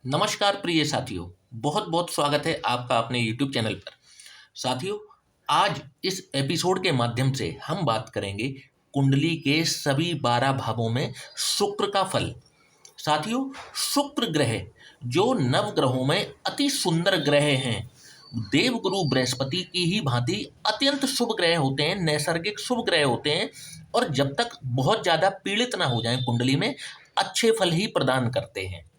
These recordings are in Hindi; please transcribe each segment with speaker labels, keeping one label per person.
Speaker 1: नमस्कार प्रिय साथियों। बहुत बहुत स्वागत है आपका अपने YouTube चैनल पर। साथियों, आज इस एपिसोड के माध्यम से हम बात करेंगे कुंडली के सभी 12 भावों में शुक्र का फल। साथियों, शुक्र ग्रह जो नव ग्रहों में अति सुंदर ग्रह हैं, देवगुरु बृहस्पति की ही भांति अत्यंत शुभ ग्रह होते हैं, नैसर्गिक शुभ ग्रह होते हैं और जब तक बहुत ज़्यादा पीड़ित ना हो जाएं कुंडली में, अच्छे फल ही प्रदान करते हैं।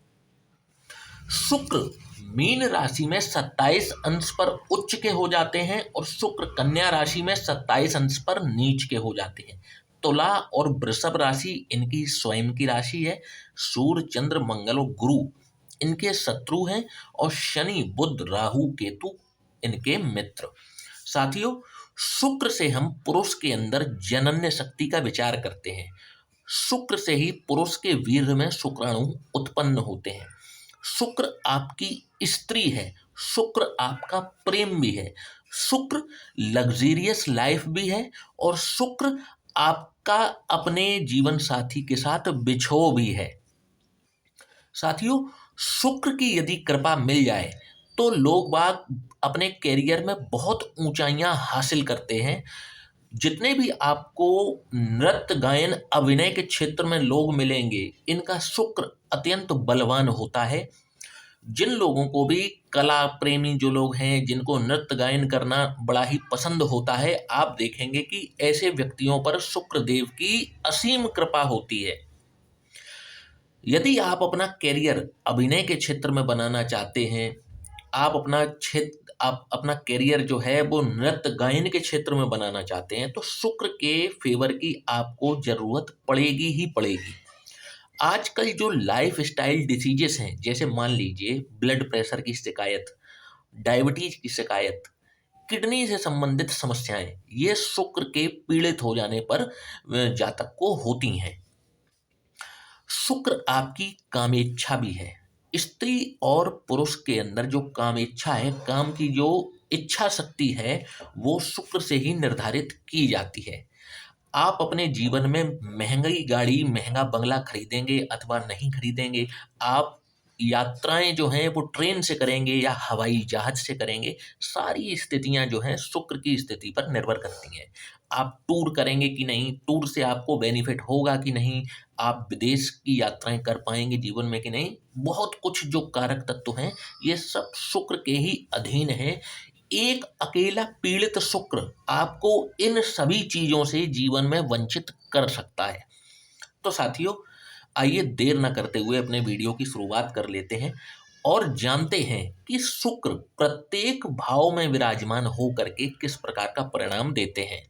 Speaker 1: शुक्र मीन राशि में 27 अंश पर उच्च के हो जाते हैं और शुक्र कन्या राशि में 27 अंश पर नीच के हो जाते हैं। तुला और वृषभ राशि इनकी स्वयं की राशि है। सूर्य, चंद्र, मंगल और गुरु इनके शत्रु हैं और शनि, बुध, राहु, केतु इनके मित्र। साथियों, शुक्र से हम पुरुष के अंदर जनन्य शक्ति का विचार करते हैं। शुक्र से ही पुरुष के वीर्य में शुक्राणु उत्पन्न होते हैं। शुक्र आपकी स्त्री है, शुक्र आपका प्रेम भी है, शुक्र लग्जीरियस लाइफ भी है और शुक्र आपका अपने जीवन साथी के साथ बिछो भी है। साथियों, शुक्र की यदि कृपा मिल जाए तो लोग बाग अपने करियर में बहुत ऊंचाइयां हासिल करते हैं। जितने भी आपको नृत्य, गायन, अभिनय के क्षेत्र में लोग मिलेंगे, इनका शुक्र अत्यंत बलवान होता है। जिन लोगों को भी कला प्रेमी जो लोग हैं, जिनको नृत्य गायन करना बड़ा ही पसंद होता है, आप देखेंगे कि ऐसे व्यक्तियों पर शुक्र देव की असीम कृपा होती है। यदि आप अपना करियर अभिनय के क्षेत्र में बनाना चाहते हैं, आप अपना करियर जो है वो नृत्य गायन के क्षेत्र में बनाना चाहते हैं, तो शुक्र के फेवर की आपको जरूरत पड़ेगी ही पड़ेगी। आजकल जो लाइफ स्टाइल डिसीजेस हैं, जैसे मान लीजिए ब्लड प्रेशर की शिकायत, डायबिटीज की शिकायत, किडनी से संबंधित समस्याएं, ये शुक्र के पीड़ित हो जाने पर जातक को होती हैं। शुक्र आपकी कामेच्छा भी है। स्त्री और पुरुष के अंदर जो कामेच्छा है, काम की जो इच्छा शक्ति है, वो शुक्र से ही निर्धारित की जाती है। आप अपने जीवन में महंगी गाड़ी, महंगा बंगला खरीदेंगे अथवा नहीं खरीदेंगे, आप यात्राएं जो हैं वो ट्रेन से करेंगे या हवाई जहाज से करेंगे, सारी स्थितियां जो हैं शुक्र की स्थिति पर निर्भर करती हैं। आप टूर करेंगे कि नहीं, टूर से आपको बेनिफिट होगा कि नहीं, आप विदेश की यात्राएं कर पाएंगे जीवन में कि नहीं, बहुत कुछ जो कारक तत्व हैं, ये सब शुक्र के ही अधीन है। एक अकेला पीड़ित शुक्र आपको इन सभी चीजों से जीवन में वंचित कर सकता है। तो साथियों, आइए देर न करते हुए अपने वीडियो की शुरुआत कर लेते हैं और जानते हैं कि शुक्र प्रत्येक भाव में विराजमान हो करके किस प्रकार का परिणाम देते हैं।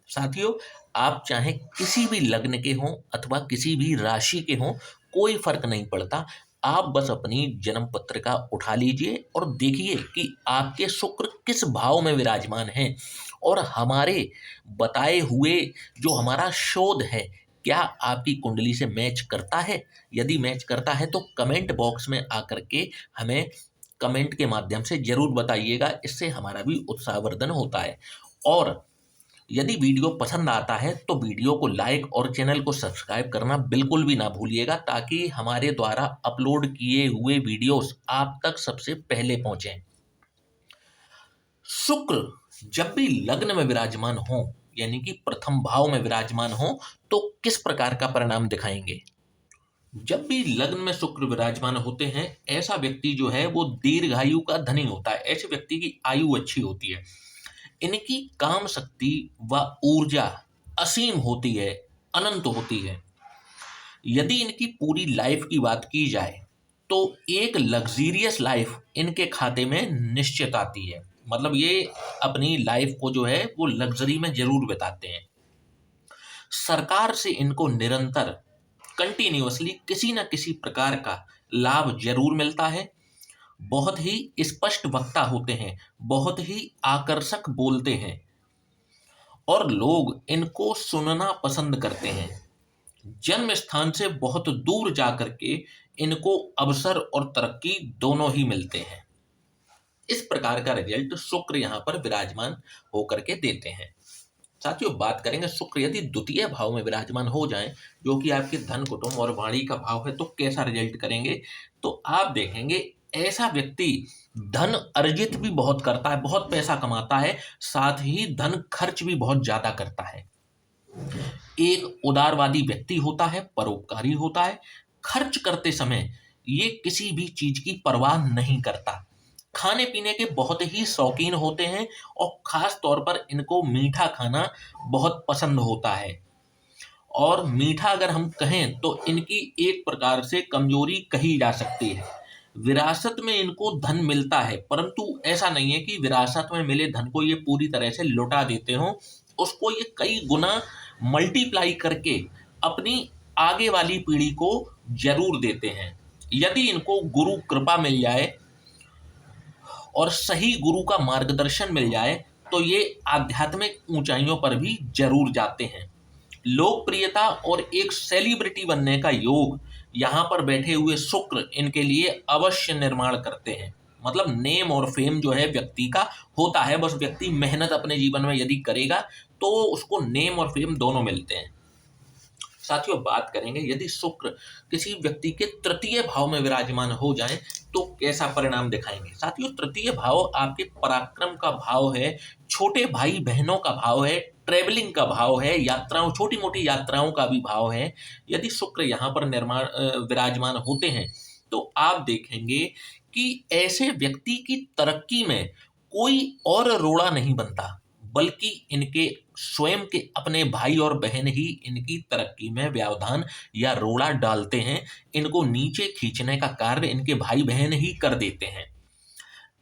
Speaker 1: साथियों, आप चाहे किसी भी लग्न के हों अथवा किसी भी राशि के हों, कोई फर्क नहीं पड़ता। आप बस अपनी जन्म पत्रिका उठा लीजिए और देखिए कि आपके शुक्र किस भाव में विराजमान हैं और हमारे बताए हुए जो हमारा शोध है, क्या आपकी कुंडली से मैच करता है। यदि मैच करता है तो कमेंट बॉक्स में आकर के हमें कमेंट के माध्यम से जरूर बताइएगा, इससे हमारा भी उत्साहवर्धन होता है। और यदि वीडियो पसंद आता है तो वीडियो को लाइक और चैनल को सब्सक्राइब करना बिल्कुल भी ना भूलिएगा, ताकि हमारे द्वारा अपलोड किए हुए वीडियोस आप तक सबसे पहले पहुंचें। शुक्र जब भी लग्न में विराजमान हो, यानी कि प्रथम भाव में विराजमान हो, तो किस प्रकार का परिणाम दिखाएंगे। जब भी लग्न में शुक्र विराजमान होते हैं, ऐसा व्यक्ति जो है वो दीर्घायु का धनी होता है। ऐसे व्यक्ति की आयु अच्छी होती है। इनकी काम शक्ति व ऊर्जा असीम होती है, अनंत होती है। यदि इनकी पूरी लाइफ की बात की जाए तो एक लग्जीरियस लाइफ इनके खाते में निश्चित आती है। मतलब ये अपनी लाइफ को जो है वो लग्जरी में जरूर बिताते हैं। सरकार से इनको निरंतर कंटिन्यूअसली किसी न किसी प्रकार का लाभ जरूर मिलता है। बहुत ही स्पष्ट वक्ता होते हैं, बहुत ही आकर्षक बोलते हैं और लोग इनको सुनना पसंद करते हैं। जन्म स्थान से बहुत दूर जाकर के इनको अवसर और तरक्की दोनों ही मिलते हैं। इस प्रकार का रिजल्ट शुक्र यहाँ पर विराजमान होकर के देते हैं। साथियों बात करेंगे शुक्र यदि द्वितीय भाव में विराजमान हो जाएं, जो कि आपके धन, कुटुंब और वाणी का भाव है, तो कैसा रिजल्ट करेंगे। तो आप देखेंगे ऐसा व्यक्ति धन अर्जित भी बहुत करता है, बहुत पैसा कमाता है, साथ ही धन खर्च भी बहुत ज्यादा करता है। एक उदारवादी व्यक्ति होता है, परोपकारी होता है, खर्च करते समय ये किसी भी चीज की परवाह नहीं करता। खाने पीने के बहुत ही शौकीन होते हैं और खास तौर पर इनको मीठा खाना बहुत पसंद होता है। और मीठा अगर हम कहें तो इनकी एक प्रकार से कमजोरी कही जा सकती है। विरासत में इनको धन मिलता है, परंतु ऐसा नहीं है कि विरासत में मिले धन को ये पूरी तरह से लुटा देते हो। उसको ये कई गुना मल्टीप्लाई करके अपनी आगे वाली पीढ़ी को जरूर देते हैं। यदि इनको गुरु कृपा मिल जाए और सही गुरु का मार्गदर्शन मिल जाए तो ये आध्यात्मिक ऊंचाइयों पर भी जरूर जाते हैं। लोकप्रियता और एक सेलिब्रिटी बनने का योग यहाँ पर बैठे हुए शुक्र इनके लिए अवश्य निर्माण करते हैं। मतलब नेम और फेम जो है व्यक्ति का होता है, बस व्यक्ति मेहनत अपने जीवन में यदि करेगा तो उसको नेम और फेम दोनों मिलते हैं। साथियों बात करेंगे यदि शुक्र किसी व्यक्ति के तृतीय भाव में विराजमान हो जाए तो कैसा परिणाम दिखाएंगे। साथियों तृतीय भाव आपके पराक्रम का भाव है, छोटे भाई बहनों का भाव है, ट्रेवलिंग का भाव है, यात्राओं, छोटी मोटी यात्राओं का भी भाव है। यदि शुक्र यहाँ पर विराजमान होते हैं तो आप देखेंगे कि ऐसे व्यक्ति की तरक्की में कोई और रोड़ा नहीं बनता, बल्कि इनके स्वयं के अपने भाई और बहन ही इनकी तरक्की में व्यवधान या रोड़ा डालते हैं। इनको नीचे खींचने का कार्य इनके भाई बहन ही कर देते हैं।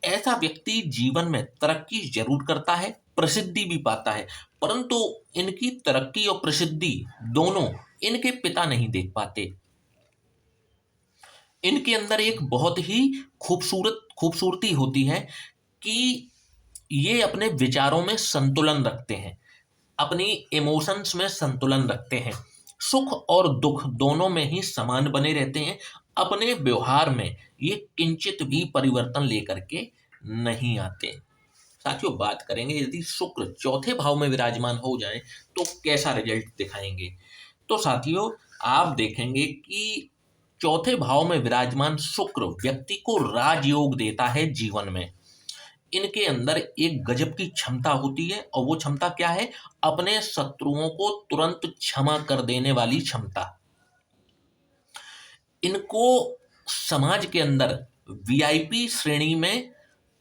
Speaker 1: ऐसा व्यक्ति जीवन में तरक्की जरूर करता है, प्रसिद्धि भी पाता है, परंतु इनकी तरक्की और प्रसिद्धि दोनों इनके पिता नहीं देख पाते। इनके अंदर एक बहुत ही खूबसूरती होती है कि ये अपने विचारों में संतुलन रखते हैं, अपनी इमोशंस में संतुलन रखते हैं, सुख और दुख दोनों में ही समान बने रहते हैं। अपने व्यवहार में ये किंचित भी परिवर्तन लेकर के नहीं आते। साथियों बात करेंगे यदि शुक्र चौथे भाव में विराजमान हो जाए तो कैसा रिजल्ट दिखाएंगे। तो साथियों आप देखेंगे कि चौथे भाव में विराजमान शुक्र व्यक्ति को राजयोग देता है जीवन में। इनके अंदर एक गजब की क्षमता होती है और वो क्षमता क्या है, अपने शत्रुओं को तुरंत क्षमा कर देने वाली क्षमता। इनको समाज के अंदर वीआईपी श्रेणी में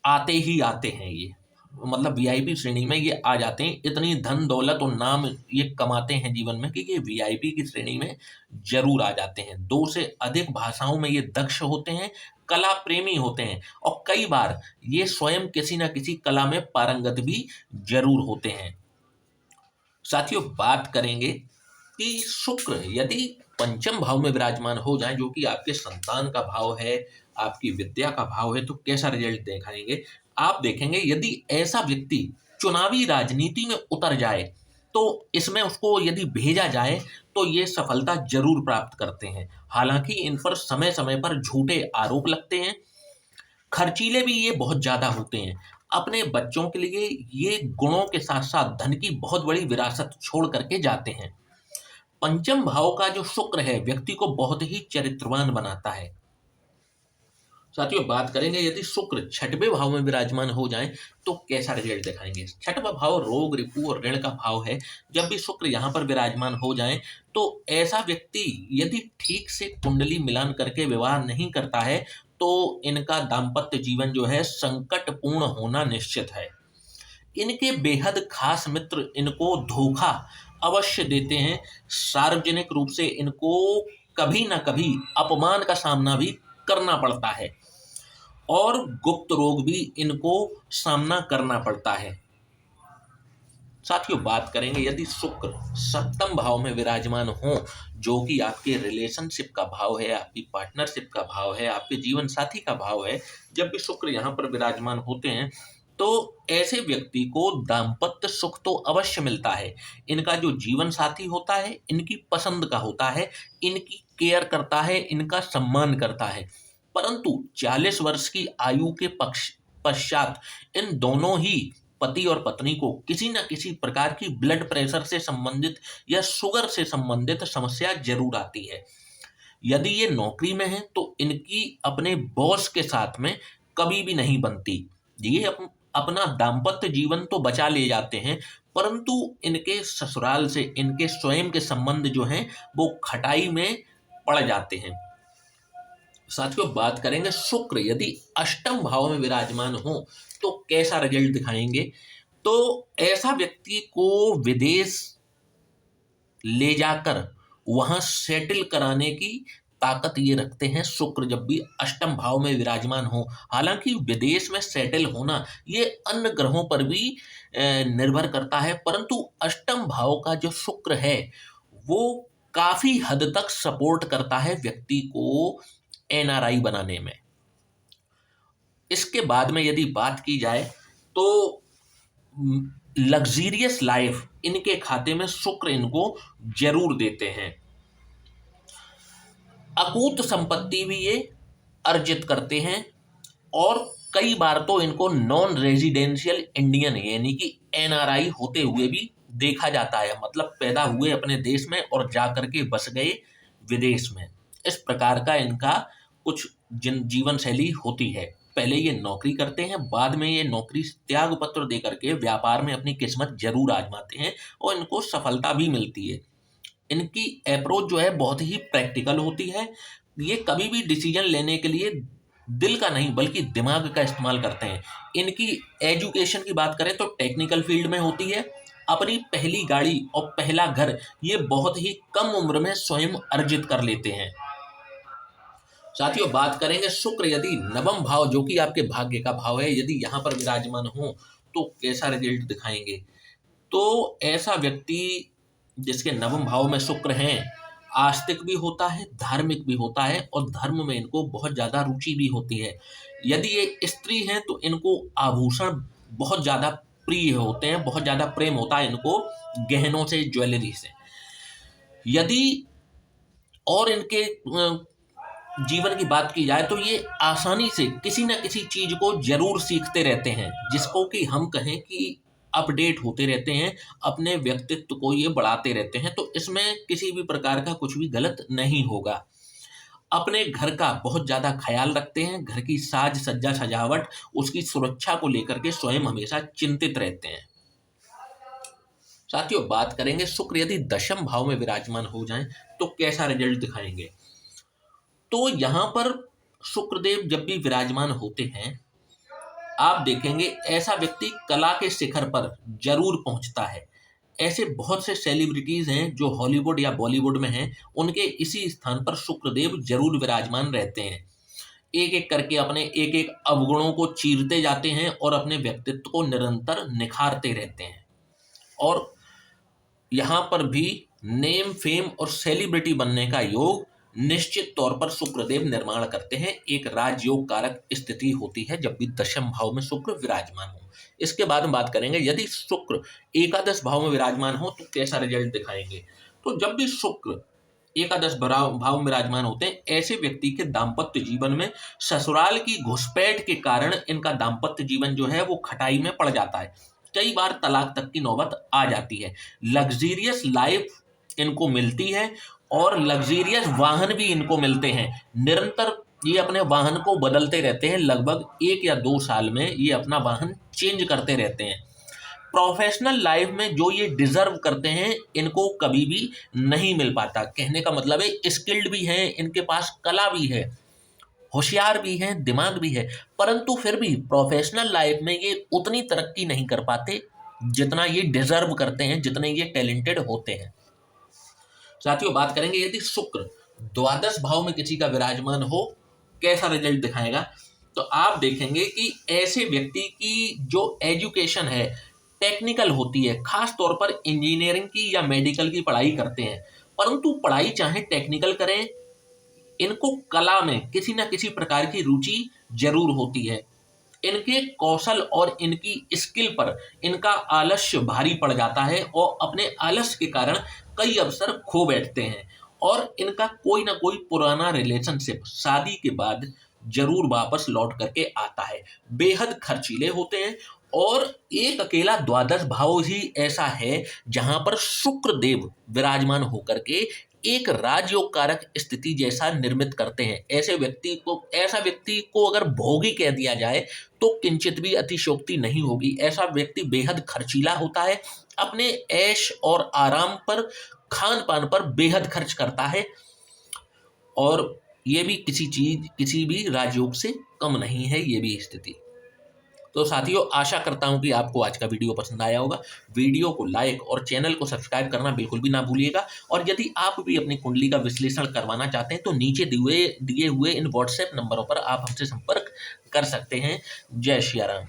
Speaker 1: आते ही आते हैं ये, मतलब वीआईपी श्रेणी में ये आ जाते हैं। इतनी धन दौलत और नाम ये कमाते हैं जीवन में कि ये वीआईपी की श्रेणी में जरूर आ जाते हैं। 2 से अधिक भाषाओं में ये दक्ष होते हैं, कला प्रेमी होते हैं और कई बार ये स्वयं किसी न किसी कला में पारंगत भी जरूर होते हैं। साथियों बात करेंगे कि शुक्र यदि पंचम भाव में विराजमान हो जाए, जो कि आपके संतान का भाव है, आपकी विद्या का भाव है, तो कैसा रिजल्ट दिखाएंगे। आप देखेंगे यदि ऐसा व्यक्ति चुनावी राजनीति में उतर जाए तो इसमें उसको यदि भेजा जाए तो ये सफलता जरूर प्राप्त करते हैं। हालांकि इन पर समय समय पर झूठे आरोप लगते हैं, खर्चीले भी ये बहुत ज्यादा होते हैं। अपने बच्चों के लिए ये गुणों के साथ साथ धन की बहुत बड़ी विरासत छोड़ करके जाते हैं। पंचम भाव का जो शुक्र है व्यक्ति को बहुत ही चरित्रवान बनाता है। साथियों बात करेंगे यदि शुक्र छठवें भाव में विराजमान हो जाए तो कैसा रिजल्ट दिखाएंगे। छठवां भाव रोग, रिपु और ऋण का भाव है। जब भी शुक्र यहाँ पर विराजमान हो जाए तो ऐसा व्यक्ति यदि ठीक से कुंडली मिलान करके विवाह नहीं करता है तो इनका दाम्पत्य जीवन जो है संकटपूर्ण होना निश्चित है। इनके बेहद खास मित्र इनको धोखा अवश्य देते हैं। सार्वजनिक रूप से इनको कभी ना कभी अपमान का सामना भी करना पड़ता है और गुप्त रोग भी इनको सामना करना पड़ता है। साथियों बात करेंगे यदि शुक्र सप्तम भाव में विराजमान हो, जो कि आपके रिलेशनशिप का भाव है, आपकी पार्टनरशिप का भाव है, आपके जीवन साथी का भाव है। जब भी शुक्र यहाँ पर विराजमान होते हैं तो ऐसे व्यक्ति को दाम्पत्य सुख तो अवश्य मिलता है। इनका जो जीवन साथी होता है इनकी पसंद का होता है, इनकी केयर करता है, इनका सम्मान करता है। परंतु 40 वर्ष की आयु के पश्चात इन दोनों ही पति और पत्नी को किसी न किसी प्रकार की ब्लड प्रेशर से संबंधित या शुगर से संबंधित समस्या जरूर आती है। यदि ये नौकरी में है तो इनकी अपने बॉस के साथ में कभी भी नहीं बनती। ये अपना दाम्पत्य जीवन तो बचा ले जाते हैं, परंतु इनके ससुराल से इनके स्वयं के संबंध जो हैं वो खटाई में पड़ जाते हैं। साथियों, बात करेंगे शुक्र यदि अष्टम भाव में विराजमान हो तो कैसा रिजल्ट दिखाएंगे। तो ऐसा व्यक्ति को विदेश ले जाकर वहां सेटल कराने की ताकत ये रखते हैं शुक्र जब भी अष्टम भाव में विराजमान हो। हालांकि विदेश में सेटल होना ये अन्य ग्रहों पर भी निर्भर करता है, परंतु अष्टम भाव का जो शुक्र है वो काफी हद तक सपोर्ट करता है व्यक्ति को एनआरआई बनाने में। इसके बाद में यदि बात की जाए तो लग्जीरियस लाइफ इनके खाते में शुक्र इनको जरूर देते हैं। अकूत संपत्ति भी ये अर्जित करते हैं और कई बार तो इनको नॉन रेजिडेंशियल इंडियन यानी कि एनआरआई होते हुए भी देखा जाता है। मतलब पैदा हुए अपने देश में और जाकर के बस गए विदेश में। इस प्रकार का इनका कुछ जीवन शैली होती है। पहले ये नौकरी करते हैं, बाद में ये नौकरी त्याग पत्र दे करके व्यापार में अपनी किस्मत जरूर आजमाते हैं और इनको सफलता भी मिलती है। इनकी अप्रोच जो है बहुत ही प्रैक्टिकल होती है। ये कभी भी डिसीजन लेने के लिए दिल का नहीं बल्कि दिमाग का इस्तेमाल करते हैं। इनकी एजुकेशन की बात करें तो टेक्निकल फील्ड में होती है। अपनी पहली गाड़ी और पहला घर ये बहुत ही कम उम्र में स्वयं अर्जित कर लेते हैं। साथियों, बात करेंगे शुक्र यदि नवम भाव जो कि आपके भाग्य का भाव है यदि यहाँ पर विराजमान हो तो कैसा रिजल्ट दिखाएंगे। तो ऐसा व्यक्ति जिसके नवम भाव में शुक्र हैं आस्तिक भी होता है, धार्मिक भी होता है और धर्म में इनको बहुत ज्यादा रुचि भी होती है। यदि ये स्त्री हैं तो इनको आभूषण बहुत ज्यादा प्रिय होते हैं, बहुत ज्यादा प्रेम होता है इनको गहनों से, ज्वेलरी से। यदि और इनके जीवन की बात की जाए तो ये आसानी से किसी न किसी चीज को जरूर सीखते रहते हैं, जिसको कि हम कहें कि अपडेट होते रहते हैं, अपने व्यक्तित्व को ये बढ़ाते रहते हैं। तो इसमें किसी भी प्रकार का कुछ भी गलत नहीं होगा। अपने घर का बहुत ज्यादा ख्याल रखते हैं, घर की साज सज्जा सजावट उसकी सुरक्षा को लेकर के स्वयं हमेशा चिंतित रहते हैं। साथियों, बात करेंगे शुक्र यदि दशम भाव में विराजमान हो जाएं तो कैसा रिजल्ट दिखाएंगे। तो यहां पर शुक्रदेव जब भी विराजमान होते हैं आप देखेंगे ऐसा व्यक्ति कला के शिखर पर जरूर पहुंचता है। ऐसे बहुत से सेलिब्रिटीज हैं जो हॉलीवुड या बॉलीवुड में हैं, उनके इसी स्थान पर शुक्रदेव जरूर विराजमान रहते हैं। एक एक करके अपने एक एक अवगुणों को चीरते जाते हैं और अपने व्यक्तित्व को निरंतर निखारते रहते हैं। और यहाँ पर भी नेम, फेम और सेलिब्रिटी बनने का योग निश्चित तौर पर शुक्रदेव निर्माण करते हैं। एक राजयोग कारक स्थिति होती है जब भी दशम भाव में शुक्र विराजमान हो। इसके बाद हम बात करेंगे यदि शुक्र एकादश भाव में विराजमान हो तो कैसा रिजल्ट दिखाएंगे। तो जब भी शुक्र एकादश भाव में विराजमान होते हैं ऐसे व्यक्ति के दाम्पत्य जीवन में ससुराल की घुसपैठ के कारण इनका दाम्पत्य जीवन जो है वो खटाई में पड़ जाता है। कई बार तलाक तक की नौबत आ जाती है। लग्जीरियस लाइफ इनको मिलती है और लग्जीरियस वाहन भी इनको मिलते हैं। निरंतर ये अपने वाहन को बदलते रहते हैं, लगभग 1 या 2 साल में ये अपना वाहन चेंज करते रहते हैं। प्रोफेशनल लाइफ में जो ये डिजर्व करते हैं इनको कभी भी नहीं मिल पाता। कहने का मतलब है स्किल्ड भी हैं, इनके पास कला भी है, होशियार भी हैं, दिमाग भी है, परंतु फिर भी प्रोफेशनल लाइफ में ये उतनी तरक्की नहीं कर पाते जितना ये डिजर्व करते हैं, जितने ये टैलेंटेड होते हैं। साथियों, बात करेंगे यदि शुक्र द्वादश भाव में किसी का विराजमान हो कैसा रिजल्ट दिखाएगा। तो आप देखेंगे कि ऐसे व्यक्ति की जो एजुकेशन है टेक्निकल होती है, खास तौर पर इंजीनियरिंग की या मेडिकल की पढ़ाई करते हैं, परंतु पढ़ाई चाहे टेक्निकल करें इनको कला में किसी न किसी प्रकार की रुचि जरूर होती है। इनके कौशल और इनकी स्किल पर इनका आलस्य भारी पड़ जाता है और अपने आलस्य के कारण कई अवसर खो बैठते हैं और इनका कोई ना कोई पुराना रिलेशनशिप शादी के बाद जरूर वापस लौट करके आता है। बेहद खर्चीले होते हैं और एक अकेला द्वादश भाव ही ऐसा है जहां पर शुक्र देव विराजमान होकर के एक राजयोग कारक स्थिति जैसा निर्मित करते हैं। ऐसा व्यक्ति को अगर भोगी कह दिया जाए तो किंचित भी अतिशयोक्ति नहीं होगी। ऐसा व्यक्ति बेहद खर्चीला होता है, अपने ऐश और आराम पर, खान पान पर बेहद खर्च करता है, और ये भी किसी भी राजयोग से कम नहीं है ये भी स्थिति। तो साथियों, आशा करता हूं कि आपको आज का वीडियो पसंद आया होगा। वीडियो को लाइक और चैनल को सब्सक्राइब करना बिल्कुल भी ना भूलिएगा। और यदि आप भी अपनी कुंडली का विश्लेषण करवाना चाहते हैं तो नीचे दिए हुए इन व्हाट्सएप नंबरों पर आप हमसे संपर्क कर सकते हैं। जय श्री राम।